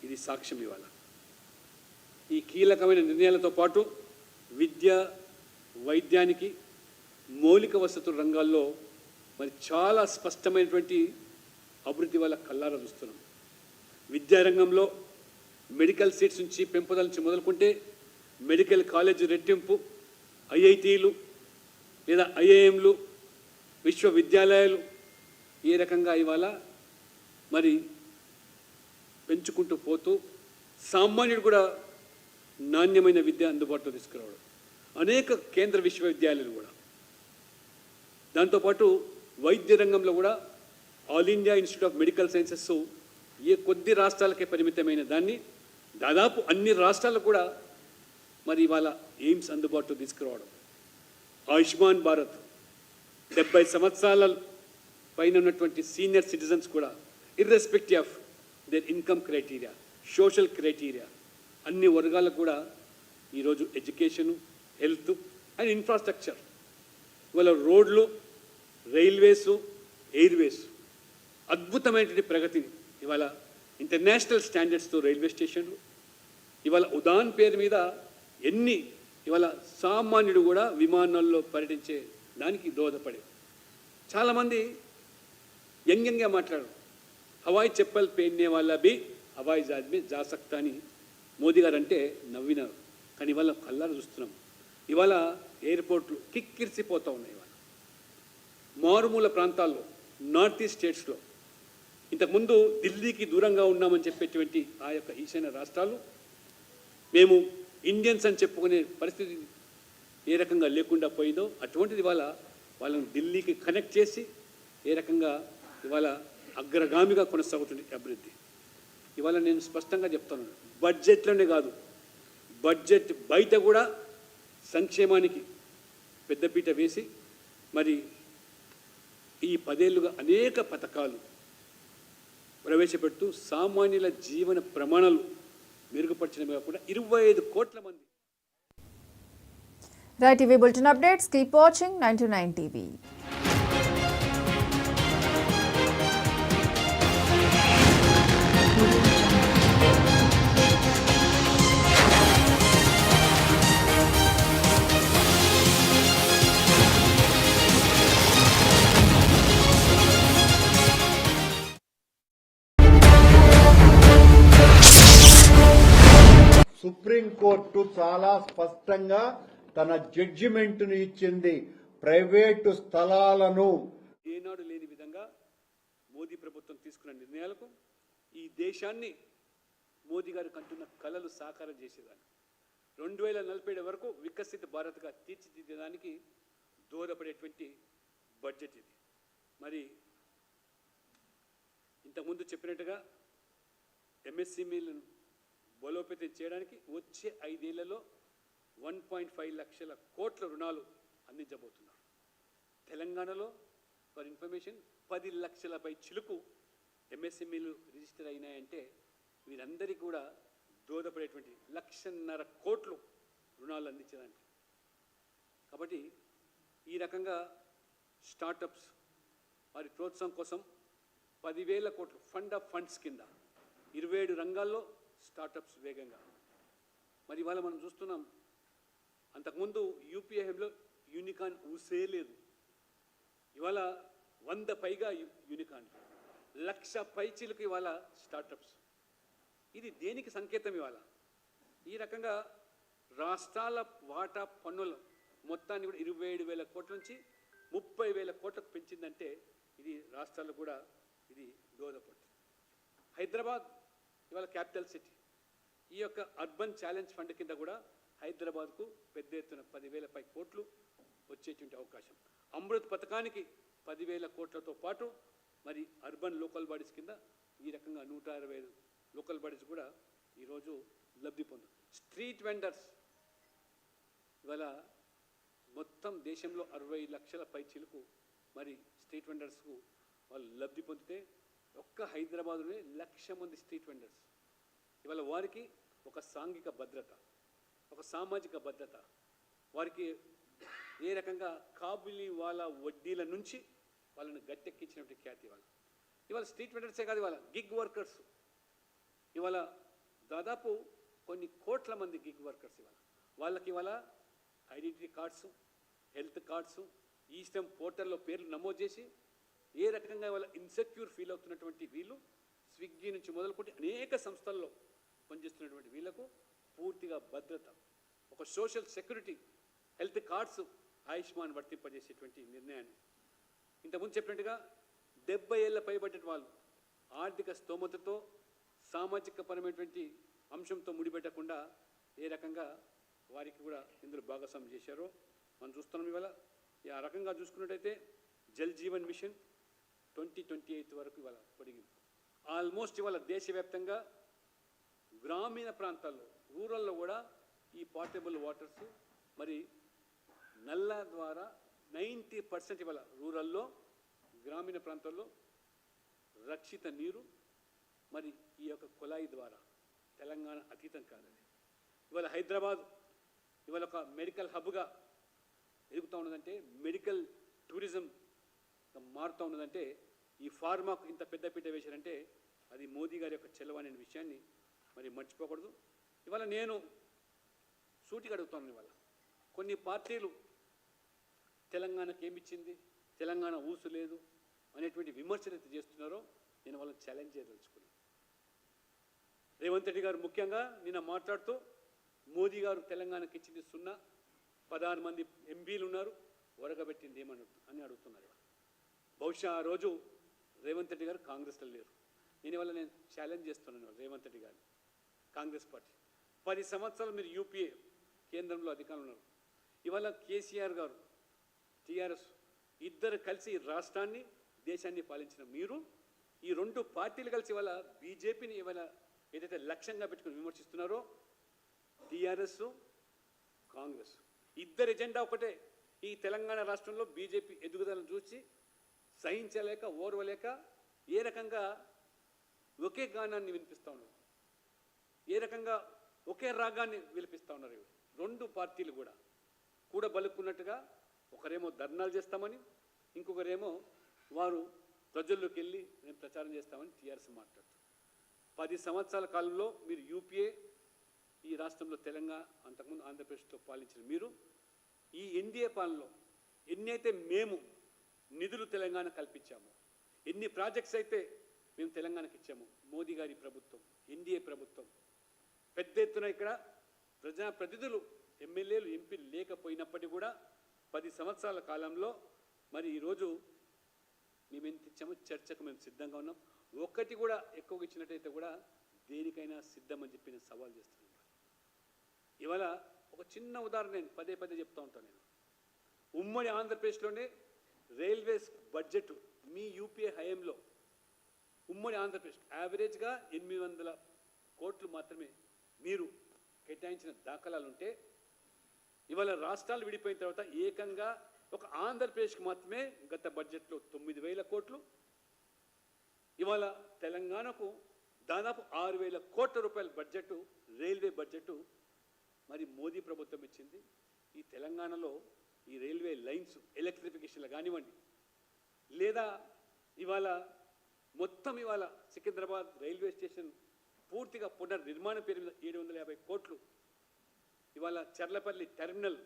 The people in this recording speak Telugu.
ఇది సాక్ష్యం. ఇవాళ ఈ కీలకమైన నిర్ణయాలతో పాటు విద్య, వైద్యానికి, మౌలిక వసతుల రంగాల్లో మరి చాలా స్పష్టమైనటువంటి అభివృద్ధి వల్ల కల్లారా చూస్తున్నాం. విద్యారంగంలో మెడికల్ సీట్స్ నుంచి పెంపుదల నుంచి మొదలుకుంటే మెడికల్ కాలేజీ రెట్టింపు, ఐఐటీలు లేదా ఐఐఎంలు, విశ్వవిద్యాలయాలు ఏ రకంగా ఇవాళ మరి పెంచుకుంటూ పోతూ సామాన్యుడు కూడా నాణ్యమైన విద్య అందుబాటులో తీసుకురావడం, అనేక కేంద్ర విశ్వవిద్యాలయాలు కూడా. దాంతోపాటు వైద్య రంగంలో కూడా all India institute of medical sciences కొద్ది రాష్ట్రాలకే పరిమితమైన దాన్ని దాదాపు అన్ని రాష్ట్రాలకు కూడా మరి ఇవాళ ఎయిమ్స్ అందుబాటులో తీసుకురావడం. ఆయుష్మాన్ భారత్ 70 సంవత్సరాల పైన ఉన్నటువంటి సీనియర్ సిటిజన్స్ కూడా irrespective of their income criteria, social criteria, అన్ని వర్గాలకు కూడా ఈరోజు ఎడ్యుకేషను, హెల్త్ అండ్ ఇన్ఫ్రాస్ట్రక్చర్, ఇవాళ రోడ్లు, రైల్వేసు, ఎయిర్వేస్ అద్భుతమైనటువంటి ప్రగతిని ఇవాళ ఇంటర్నేషనల్ స్టాండర్డ్స్తో రైల్వే స్టేషన్లు ఇవాళ ఉడాన్ పేరు మీద ఎన్ని ఇవాళ సామాన్యుడు కూడా విమానాల్లో పర్యటించే దానికి దోహదపడే. చాలామంది వ్యంగ్యంగా మాట్లాడారు, హవాయి చెప్పల్ పేర్నే వాళ్ళ బి హవాయి జహాజ్ మే జా సక్తా అని మోదీ గారు అంటే నవ్వినారు. కానీ ఇవాళ కళ్ళారు చూస్తున్నాం. ఇవాళ ఎయిర్పోర్ట్లు కిక్కిరిసిపోతూ ఉన్నాయి. ఇవాళ మారుమూల ప్రాంతాల్లో, నార్త్ ఈస్ట్ స్టేట్స్లో ఇంతకుముందు ఢిల్లీకి దూరంగా ఉన్నామని చెప్పేటువంటి ఆ యొక్క ఈశాన్య రాష్ట్రాలు మేము ఇండియన్స్ అని చెప్పుకునే పరిస్థితి ఏ రకంగా లేకుండా పోయిందో అటువంటిది ఇవాళ వాళ్ళని ఢిల్లీకి కనెక్ట్ చేసి ఏ రకంగా ఇవాళ అగ్రగామిగా కొనసాగుతుంది అభివృద్ధి. ఇవాళ నేను స్పష్టంగా చెప్తున్నాను, బడ్జెట్లోనే కాదు, బడ్జెట్ బయట కూడా సంక్షేమానికి పెద్దపీట వేసి మరి ఈ 10 ఏళ్ళుగా అనేక పథకాలు ప్రవేశపెడుతూ సామాన్యుల జీవన ప్రమాణాలు మెరుగుపరచడమే కాకుండా 25 కోట్ల మంది. Right TV Bulletin updates. Keep watching 929 TV. Supreme court చాలా స్పష్టంగా తన జడ్జిమెంట్ను ఇచ్చింది. ప్రైవేటు స్థలాలను ఏనాడు లేని విధంగా మోదీ ప్రభుత్వం తీసుకున్న నిర్ణయాలకు ఈ దేశాన్ని మోదీ గారు కంటున్న కలలు సాకారం చేసేదాన్ని 2047 వరకు వికసిత భారత్గా తీర్చిదిద్దడానికి దోహదపడేటువంటి బడ్జెట్ ఇది. మరి ఇంతకుముందు చెప్పినట్టుగా ఎంఎస్ఎంఈలను బలోపేతం చేయడానికి వచ్చే 5 ఏళ్లలో 1.5 లక్షల కోట్ల రుణాలు అందించబోతున్నారు. తెలంగాణలో ఫర్ ఇన్ఫర్మేషన్ 10 లక్షలపై చిలుకు ఎంఎస్ఎంఈలు రిజిస్టర్ అయినాయంటే వీరందరికీ కూడా దోహదపడేటువంటి 1.5 కోట్లు రుణాలు అందించడానికి. కాబట్టి ఈ రకంగా స్టార్టప్స్ వారి ప్రోత్సాహం కోసం 10,000 కోట్లు ఫండ్ ఆఫ్ ఫండ్స్ కింద 27 రంగాల్లో స్టార్టప్స్ వేగంగా. మరి ఇవాళ మనం చూస్తున్నాం, అంతకుముందు యూపీఐలో యూనికార్న్ ఊసే లేదు. ఇవాళ 100 పైగా యూనికార్న్, 1,00,000 పైచీలకు ఇవాళ స్టార్టప్స్. ఇది దేనికి సంకేతం? ఇవాళ ఈ రకంగా రాష్ట్రాల వాటా పన్నుల మొత్తాన్ని కూడా 27,000 కోట్ల నుంచి 30,000 కోట్లకు పెంచిందంటే ఇది రాష్ట్రాలకు కూడా ఇది దోహదపడుతుంది. హైదరాబాద్ ఇవాళ క్యాపిటల్ సిటీ. ఈ యొక్క అర్బన్ ఛాలెంజ్ ఫండ్ కింద కూడా హైదరాబాద్కు పెద్ద ఎత్తున 10,000 కోట్లు వచ్చేటువంటి అవకాశం. అమృత్ పథకానికి 10,000 కోట్లతో పాటు మరి అర్బన్ లోకల్ బాడీస్ కింద ఈ రకంగా 165 లోకల్ బాడీస్ కూడా ఈరోజు లబ్ధి పొందారు. స్ట్రీట్ వెండర్స్ ఇవాళ మొత్తం దేశంలో 60 లక్షల పైచీలకు మరి స్ట్రీట్ వెండర్స్కు వాళ్ళు లబ్ధి పొందితే ఒక్క హైదరాబాద్లోనే 1,00,000 మంది స్ట్రీట్ వెండర్స్. ఇవాళ వారికి ఒక సాంఘిక భద్రత, ఒక సామాజిక భద్రత, వారికి ఏ రకంగా కాబిలి వాళ్ళ వడ్డీల నుంచి వాళ్ళని గట్టెక్కించినటువంటి ఖ్యాతి. ఇవాళ స్ట్రీట్ వెండర్సే కాదు, ఇవాళ గిగ్ వర్కర్స్, ఇవాళ దాదాపు కొన్ని కోట్ల మంది గిగ్ వర్కర్స్ వాళ్ళకి ఇవాళ ఐడెంటిటీ కార్డ్స్, హెల్త్ కార్డ్స్, ఈ శ్రమ్ పోర్టల్లో పేర్లు నమోదు చేసి ఏ రకంగా వాళ్ళ ఇన్సెక్యూర్ ఫీల్ అవుతున్నటువంటి వీళ్ళు స్విగ్గీ నుంచి మొదలుకుంటే అనేక సంస్థల్లో పనిచేస్తున్నటువంటి వీళ్ళకు పూర్తిగా భద్రత, ఒక social security, health cards, Ayushman వర్తింపజేసేటువంటి నిర్ణయాన్ని ఇంతకుముందు చెప్పినట్టుగా 70 ఏళ్ళ పైబడ్డ వాళ్ళు ఆర్థిక స్తోమతతో సామాజిక పరమైనటువంటి అంశంతో ముడిపెట్టకుండా ఏ రకంగా వారికి కూడా ఇందులో భాగస్వామ్యం చేశారో మనం చూస్తున్నాం. ఇవాళ ఆ రకంగా చూసుకున్నట్టయితే జల్ జీవన్ మిషన్ 2028 వరకు ఇవాళ పొడిగింపు. ఆల్మోస్ట్ ఇవాళ దేశవ్యాప్తంగా గ్రామీణ ప్రాంతాల్లో, రూరల్లో కూడా ఈ పోర్టబుల్ వాటర్స్ మరి నల్ల ద్వారా 90% ఇవాళ రూరల్లో, గ్రామీణ ప్రాంతాల్లో రక్షిత నీరు మరి ఈ యొక్క కుళాయి ద్వారా తెలంగాణ అతీతం కాదని. ఇవాళ హైదరాబాద్ ఇవాళ ఒక మెడికల్ హబ్గా ఎదుగుతూ ఉన్నదంటే, మెడికల్ టూరిజం మారుతూ ఉన్నదంటే, ఈ ఫార్మాకు ఇంత పెద్దపీట వేశారంటే అది మోదీ గారి యొక్క చెలవ అనే విషయాన్ని మరి మర్చిపోకూడదు. ఇవాళ నేను సూటిగా అడుగుతాను, ఇవాళ కొన్ని పార్టీలు తెలంగాణకు ఏమిచ్చింది, తెలంగాణ ఊసు లేదు అనేటువంటి విమర్శలు అయితే చేస్తున్నారో నేను వాళ్ళని ఛాలెంజ్ చేయదలుచుకున్నాను. రేవంత్ రెడ్డి గారు ముఖ్యంగా నిన్న మాట్లాడుతూ మోదీ గారు తెలంగాణకి ఇచ్చింది 0, 16 మంది ఎంపీలు ఉన్నారు, ఒరగబెట్టింది అని అడుగుతున్నారు. బహుశా ఆ రోజు రేవంత్ రెడ్డి గారు కాంగ్రెస్లో లేరు. నేను ఛాలెంజ్ చేస్తున్నాను రేవంత్ రెడ్డి గారిని, కాంగ్రెస్ పార్టీ 10 సంవత్సరాలు మీరు యూపీఏ కేంద్రంలో అధికారంలో ఉన్నారు. ఇవాళ కేసీఆర్ గారు, టీఆర్ఎస్ ఇద్దరు కలిసి రాష్ట్రాన్ని, దేశాన్ని పాలించిన మీరు ఈ 2 పార్టీలు కలిసి ఇవాళ బీజేపీని ఇవాళ ఏదైతే లక్ష్యంగా పెట్టుకుని విమర్శిస్తున్నారో, టీఆర్ఎస్, కాంగ్రెస్ ఇద్దరు ఎజెండా ఒకటే. ఈ తెలంగాణ రాష్ట్రంలో బీజేపీ ఎదుగుదలను చూసి సహించలేక, ఓర్వలేక ఏ రకంగా ఒకే గానాన్ని వినిపిస్తూ ఉన్నారు, ఏ రకంగా ఒకే రాగాన్ని వినిపిస్తూ ఉన్నారు. 2 పార్టీలు కూడా బలుక్కున్నట్టుగా ఒకరేమో ధర్నాలు చేస్తామని, ఇంకొకరేమో వారు ప్రజల్లోకి వెళ్ళి మేము ప్రచారం చేస్తామని టీఆర్ఎస్ మాట్లాడుతారు. 10 సంవత్సరాల కాలంలో మీరు యూపీఏ ఈ రాష్ట్రంలో తెలంగాణ, అంతకుముందు ఆంధ్రప్రదేశ్తో పాలించిన మీరు ఈ ఎన్డీఏ పాలనలో ఎన్నైతే మేము నిధులు తెలంగాణ కల్పించాము, ఎన్ని ప్రాజెక్ట్స్ అయితే మేము తెలంగాణకి ఇచ్చాము, మోదీ గారి ప్రభుత్వం, ఎన్డీఏ ప్రభుత్వం పెద్ద ఎత్తున ఇక్కడ ప్రజాప్రతినిధులు, ఎమ్మెల్యేలు, ఎంపీలు లేకపోయినప్పటికీ కూడా 10 సంవత్సరాల కాలంలో మరి ఈరోజు మేము ఎంత ఇచ్చామో చర్చకు మేము సిద్ధంగా ఉన్నాం. ఒక్కటి కూడా ఎక్కువగా ఇచ్చినట్టయితే కూడా దేనికైనా సిద్ధమని చెప్పి నేను సవాల్ చేస్తున్నాను. ఇవాళ ఒక చిన్న ఉదాహరణ నేను పదే చెప్తూ ఉంటాను. నేను ఉమ్మడి ఆంధ్రప్రదేశ్లోనే రైల్వేస్ బడ్జెట్ మీ యూపీఏ హయాంలో ఉమ్మడి ఆంధ్రప్రదేశ్ యావరేజ్గా 800 కోట్లు మాత్రమే మీరు కేటాయించిన దాఖలాలు ఉంటే, ఇవాళ రాష్ట్రాలు విడిపోయిన తర్వాత ఏకంగా ఒక ఆంధ్రప్రదేశ్కి మాత్రమే గత బడ్జెట్లో 9,000 కోట్లు, ఇవాళ తెలంగాణకు దాదాపు 6,000 కోట్ల రూపాయల బడ్జెట్, రైల్వే బడ్జెట్ మరి మోదీ ప్రభుత్వం ఇచ్చింది. ఈ తెలంగాణలో ఈ రైల్వే లైన్స్ ఎలక్ట్రిఫికేషన్లు కానివ్వండి, లేదా ఇవాళ మొత్తం ఇవాళ సికింద్రాబాద్ రైల్వే స్టేషన్ పూర్తిగా పునర్నిర్మాణం పేరు మీద 750 కోట్లు, ఇవాళ చర్లపల్లి టెర్మినల్